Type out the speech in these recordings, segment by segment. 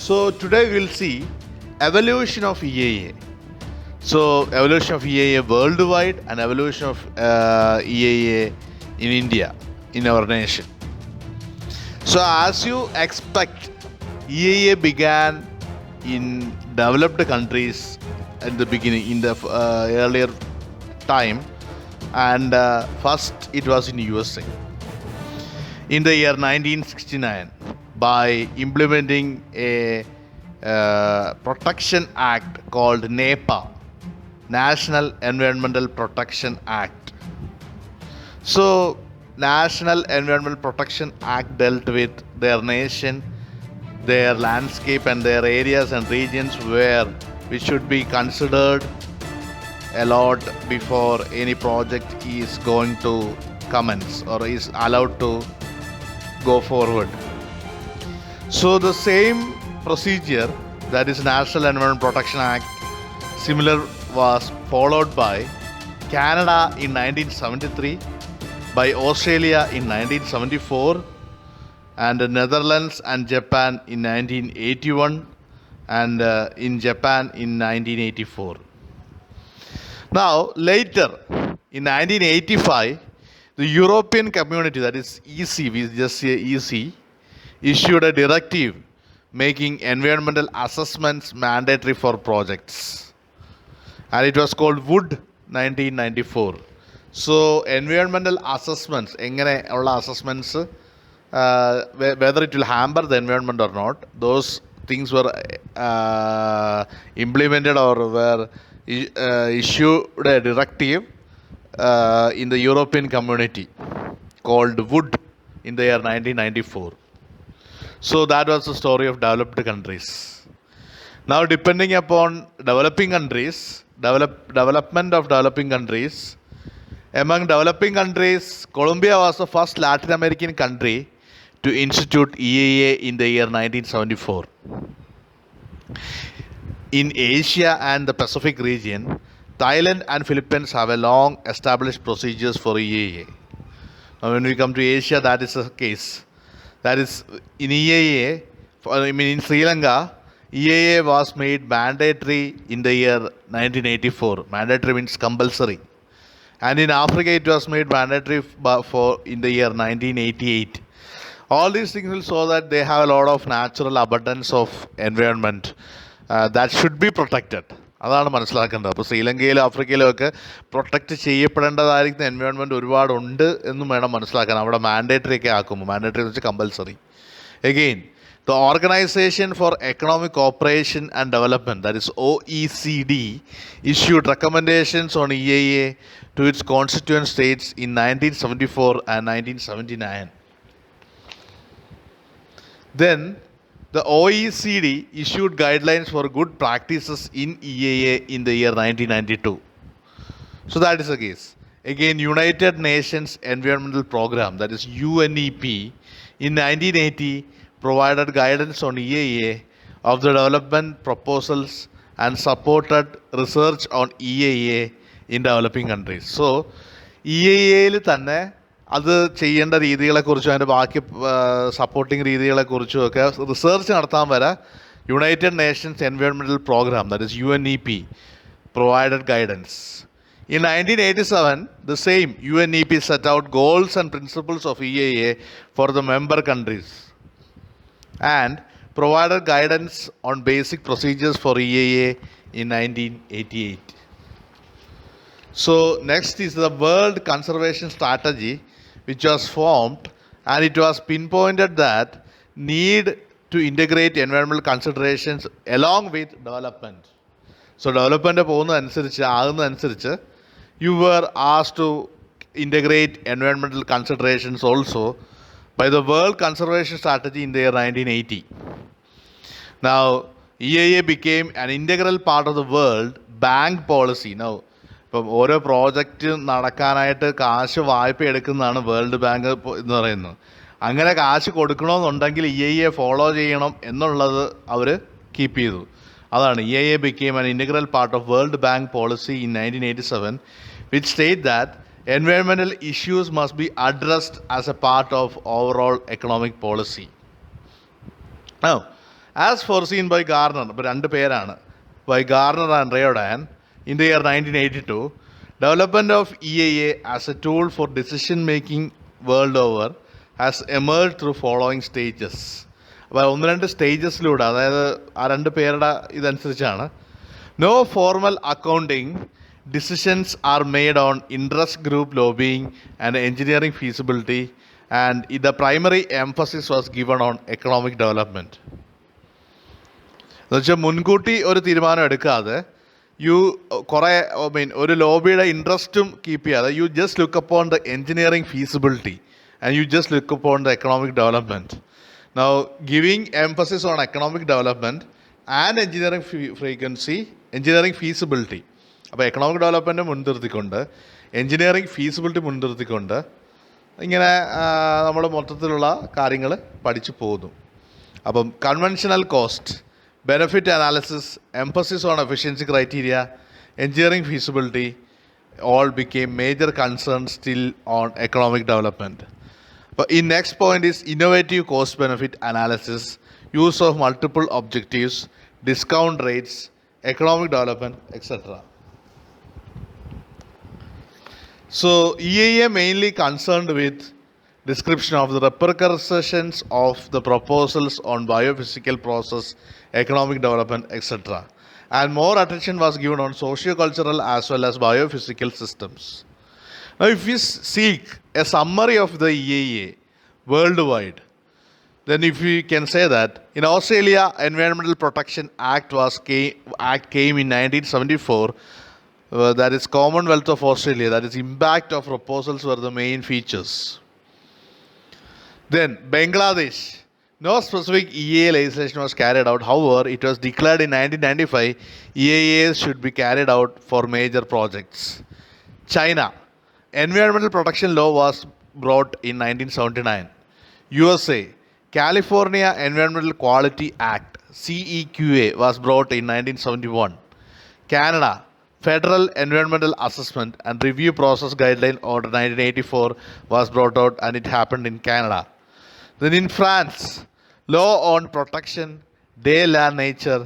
So today we'll see evolution of EAA. So evolution of EAA worldwide and evolution of EAA in India, in our nation. So as you expect, EAA began in developed countries at the beginning, in the earlier time, and first it was in USA in the year 1969 by implementing a protection act called NEPA, National Environmental Protection Act. So National Environmental Protection Act dealt with their nation, their landscape and their areas and regions which should be considered a lot before any project is going to commence or is allowed to go forward. So the same procedure, that is National Environment Protection Act, similar was followed by Canada in 1973, by Australia in 1974, and the Netherlands and Japan in 1981, and in Japan in 1984. Now later in 1985, the European Community, that is EC, we just say EC, issued a directive making environmental assessments mandatory for projects, and it was called Wood 1994. So environmental assessments, assessments, whether it will hamper the environment or not, those things were implemented or were issued a directive in the European Community called Wood in the year 1994. So that was the story of developed countries. Now, depending upon developing countries, development of developing countries, among developing countries, Colombia was the first Latin American country to institute EAA in the year 1974. In Asia and the Pacific region, Thailand and Philippines have a long established procedures for EAA. Now, when we come to Asia, that is the case. That is, in EAA, in Sri Lanka, EAA was made mandatory in the year 1984. Mandatory means compulsory. And in Africa, it was made mandatory in the year 1988. All these things will show that they have a lot of natural abundance of environment that should be protected. അതാണ് മനസ്സിലാക്കേണ്ടത്. അപ്പോൾ ശ്രീലങ്കയിലും ആഫ്രിക്കയിലും ഒക്കെ protect ചെയ്യപ്പെടേണ്ടതായിരിക്കുന്ന environment ഒരുപാടുണ്ട് എന്നും വേണം മനസ്സിലാക്കാൻ. അവിടെ mandatory ഒക്കെ ആക്കുമ്പോൾ, മാൻഡേറ്ററി എന്ന് വെച്ചാൽ compulsory. Again, the Organization for Economic Cooperation and Development, that is OECD, issued recommendations on EAA to its constituent states in 1974 and 1979. Then the OECD issued guidelines for good practices in EAA in the year 1992. So that is the case. Again, United Nations Environmental Program, that is UNEP, in 1980 provided guidance on EAA of the development proposals and supported research on EAA in developing countries. So EAA തന്നെ അത് ചെയ്യേണ്ട രീതികളെക്കുറിച്ചും അതിൻ്റെ ബാക്കി supporting രീതികളെക്കുറിച്ചും ഒക്കെ research നടത്താൻ വരെ United Nations environmental programme, that is UNEP, provided guidance. In 1987, the same UNEP set out goals and principles of EAA for the member countries and provided guidance on basic procedures for EAA in 1988. So next is the World Conservation Strategy, which was formed, and it was pinpointed that need to integrate environmental considerations along with development. So development ആകുന്നതനുസരിച്ച് you were asked to integrate environmental considerations also by the World Conservation Strategy in the year 1980. Now, EAA became an integral part of the World Bank Policy. Now, ഇപ്പം ഓരോ project നടക്കാനായിട്ട് കാശ് വായ്പ എടുക്കുന്നതാണ് world bank എന്ന് പറയുന്നത്. അങ്ങനെ കാശ് കൊടുക്കണമെന്നുണ്ടെങ്കിൽ EAA ഫോളോ ചെയ്യണം എന്നുള്ളത് അവർ കീപ്പ് ചെയ്തു. അതാണ് EAA became an integral part of World Bank Policy in 1987, which state that environmental issues must be addressed as a part of overall economic policy. Now, As foreseen by Garner, ഇപ്പോൾ രണ്ട് പേരാണ്, by Garner and Riordan in the year 1982, development of EIA as a tool for decision making world over has emerged through following stages. അപ്പോൾ ഒന്ന് രണ്ട് സ്റ്റേജസിലൂടെ, അതായത് ആ രണ്ട് പേരുടെ ഇതനുസരിച്ചാണ്. No formal accounting decisions are made on interest group lobbying and engineering feasibility, and the primary emphasis was given on economic development. എന്നുവെച്ചാൽ മുൻകൂട്ടി ഒരു തീരുമാനം എടുക്കാതെ കുറേ ഒരു ലോബിയുടെ ഇൻട്രസ്റ്റും കീപ്പ് ചെയ്യാതെ you just look upon the engineering feasibility and you just look upon the economic development. Now giving emphasis on economic development and engineering feasibility. അപ്പോൾ economic development മുൻനിർത്തിക്കൊണ്ട് എൻജിനീയറിംഗ് ഫീസിബിലിറ്റി മുൻനിർത്തിക്കൊണ്ട് ഇങ്ങനെ നമ്മൾ മൊത്തത്തിലുള്ള കാര്യങ്ങൾ പഠിച്ചു പോകുന്നു. അപ്പം conventional cost, benefit analysis, emphasis on efficiency criteria, engineering feasibility all became major concerns still on economic development. But in next point is innovative cost benefit analysis, use of multiple objectives, discount rates, economic development, etc. So EIA mainly concerned with description of the repercussions of the proposals on biophysical process, economic development, etc. And more attention was given on socio-cultural as well as biophysical systems. Now, if we seek a summary of the EIA worldwide, then if we can say that in Australia, Environmental Protection Act came in 1974. That is Commonwealth of Australia. That is impact of proposals were the main features. Then Bangladesh, no specific EIA legislation was carried out. However, it was declared in 1995 EIAs should be carried out for major projects. China, environmental protection law was brought in 1979. USA, California Environmental Quality Act CEQA was brought in 1971. Canada, Federal Environmental Assessment and Review Process Guideline Order 1984 was brought out, and it happened in Canada. Then in France, Law on Protection de la Nature,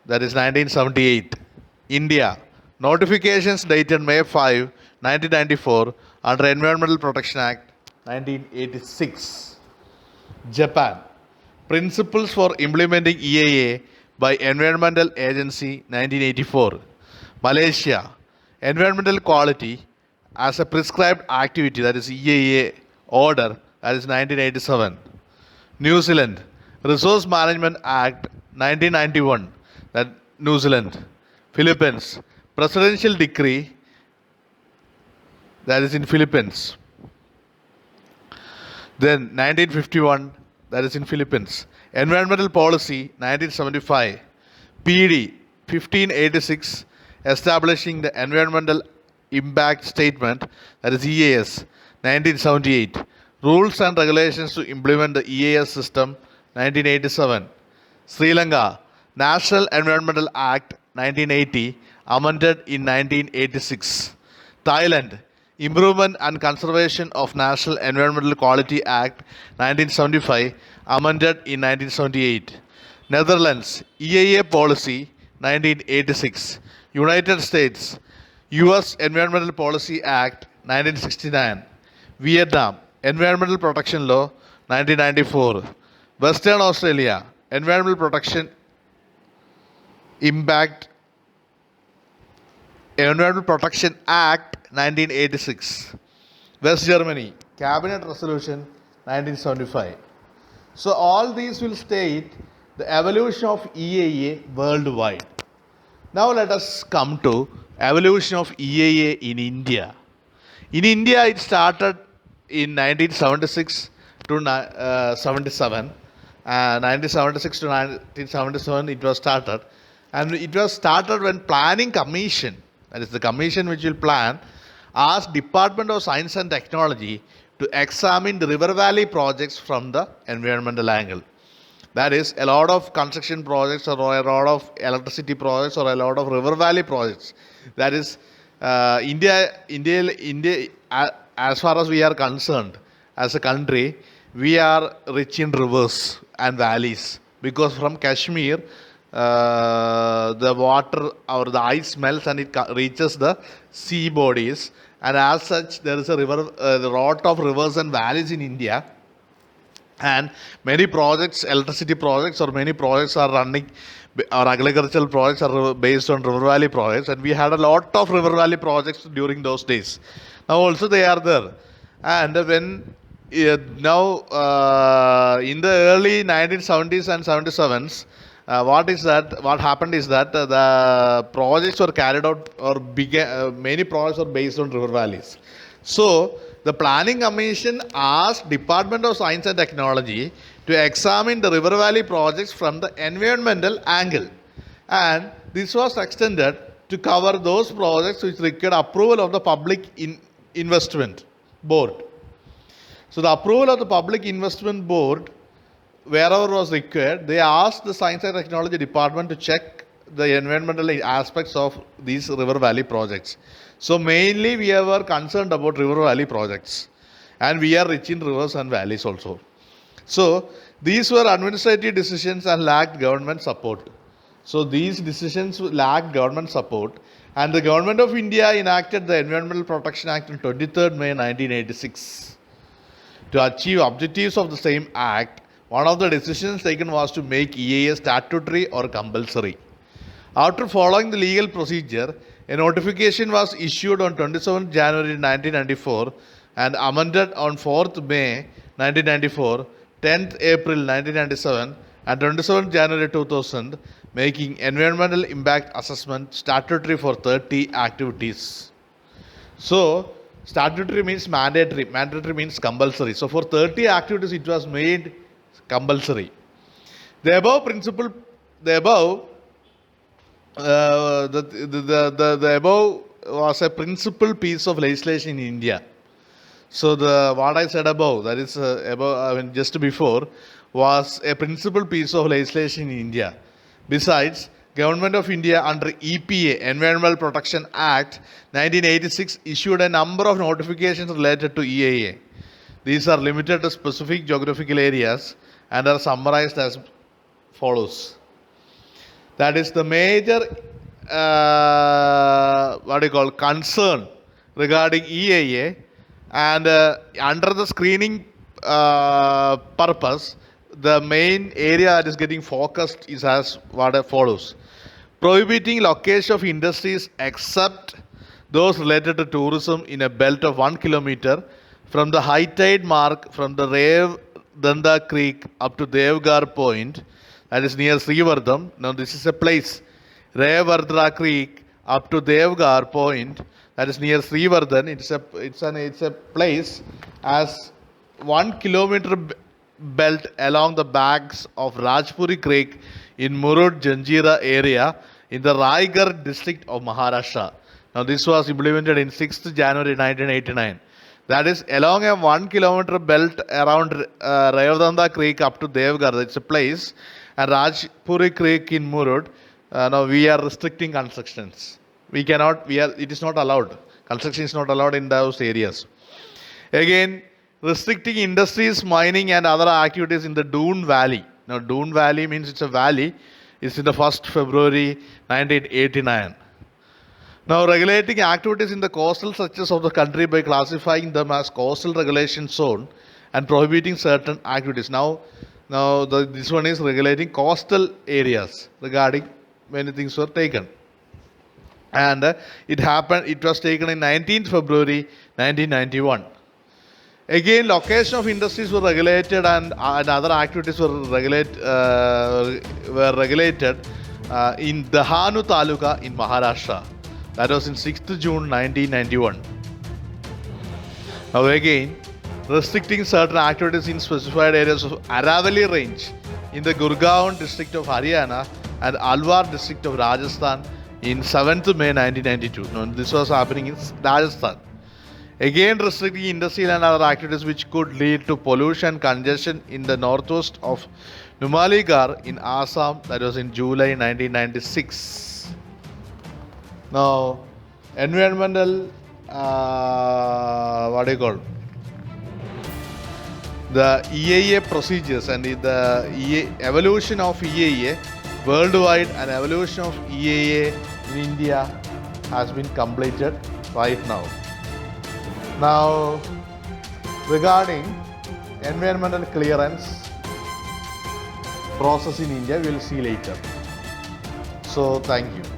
that is 1978. India, notifications dated May 5, 1994 under Environmental Protection Act 1986. Japan, Principles for Implementing EIA by Environmental Agency 1984. Malaysia, Environmental Quality as a Prescribed Activity, that is EIA Order, that is 1987. New Zealand, Resource Management Act 1991, that New Zealand. Philippines, Presidential Decree, that is in Philippines. Then 1951, that is in Philippines. Environmental Policy 1975. PD 1586, establishing the Environmental Impact Statement, that is EAS 1978. Rules and Regulations to Implement the EAS System 1987. Sri Lanka, National Environmental Act 1980, amended in 1986. Thailand, Improvement and Conservation of National Environmental Quality Act 1975, amended in 1978. Netherlands, EIA Policy 1986. United States, US Environmental Policy Act 1969. Vietnam, Environmental Protection Law 1994. Western Australia, Environmental Protection Act 1986. West Germany, Cabinet Resolution 1975. So all these will state the evolution of EIA worldwide. Now let us come to evolution of EIA in India. In India, it started in 1976 to 77. 1976 to 1977 it was started. And it was started when Planning Commission, that is the commission which will plan, asked Department of Science and Technology to examine the river valley projects from the environmental angle. That is, a lot of construction projects or a lot of electricity projects or a lot of river valley projects. That is, India, as far as we are concerned, as a country, we are rich in rivers and valleys. because from Kashmir, the water or the ice melts and it reaches the sea bodies, and as such there is a river, the lot of rivers and valleys in India, and many projects, electricity projects or many projects are running, or agricultural projects are based on river valley projects, and we had a lot of river valley projects during those days. Now also they are there, and when now in the early 1970s and 77s, what happened is that the projects were carried out, or began, many projects were based on river valleys. So the Planning Commission asked Department of Science and Technology to examine the river valley projects from the environmental angle, and this was extended to cover those projects which required approval of the Public Investment Board. So the approval of the Public Investment Board, wherever was required, they asked the Science and Technology Department to check the environmental aspects of these river valley projects. So mainly we were concerned about river valley projects, and we are rich in rivers and valleys also. So these were administrative decisions and lacked government support. So these decisions lacked government support, and the Government of India enacted the Environmental Protection Act on 23rd May 1986. To achieve objectives of the same act, one of the decisions taken was to make EIA statutory or compulsory. After following the legal procedure, a notification was issued on 27th January 1994 and amended on 4th May 1994, 10th April 1997 and 27th January 2000, making environmental impact assessment statutory for 30 activities. So, statutory means mandatory, mandatory means compulsory. So, for 30 activities it was made compulsory. The above principle, the above was a principal piece of legislation in India. So what I said above, that is above, just before, was a principal piece of legislation in India. Besides, Government of India under EPA, Environmental Protection Act 1986, issued a number of notifications related to EIA. These are limited to specific geographical areas and are summarized as follows. That is the major concern regarding EIA, and under the screening purpose, the main area that is getting focused is as what follows. Prohibiting location of industries except those related to tourism in a belt of 1 kilometer from the high tide mark from the Revdanda Creek up to Devgar Point, that is near Srivardhan. Now this is a place, Revardra Creek up to Devgar Point, that is near Srivardhan. It's a place as 1 kilometer belt along the banks of Rajpuri Creek in Murud Janjira area in the Raigad district of Maharashtra. Now this was implemented in 6th January 1989. That is along a 1 kilometer belt around Revdanda Creek up to Devgar. It's a place, and Rajpuri Creek in Murud. Now we are restricting constructions. It is not allowed. Construction is not allowed in those areas. Again, restricting industries, mining and other activities in the Doon Valley. Now Doon Valley means it's a valley. It's in the 1st February 1989. Now regulating activities in the coastal stretches of the country by classifying them as coastal regulation zone and prohibiting certain activities. This one is regulating coastal areas regarding many things were taken. And it was taken in 19th February 1991. Again, location of industries were regulated and other activities were regulated in Dahanu Taluka in Maharashtra. That was in 6th June 1991. Now again, restricting certain activities in specified areas of Aravalli Range in the Gurgaon district of Haryana and Alwar district of Rajasthan in 7th May 1992. Now, this was happening in Rajasthan. Again, restricting industrial and other activities which could lead to pollution and congestion in the northwest of Numaligarh in Assam. That was in July 1996. Now, environmental, the EAA procedures and the evolution of EAA worldwide and evolution of EAA in India has been completed right now. Now, regarding environmental clearance process in India, we will see later. So, thank you.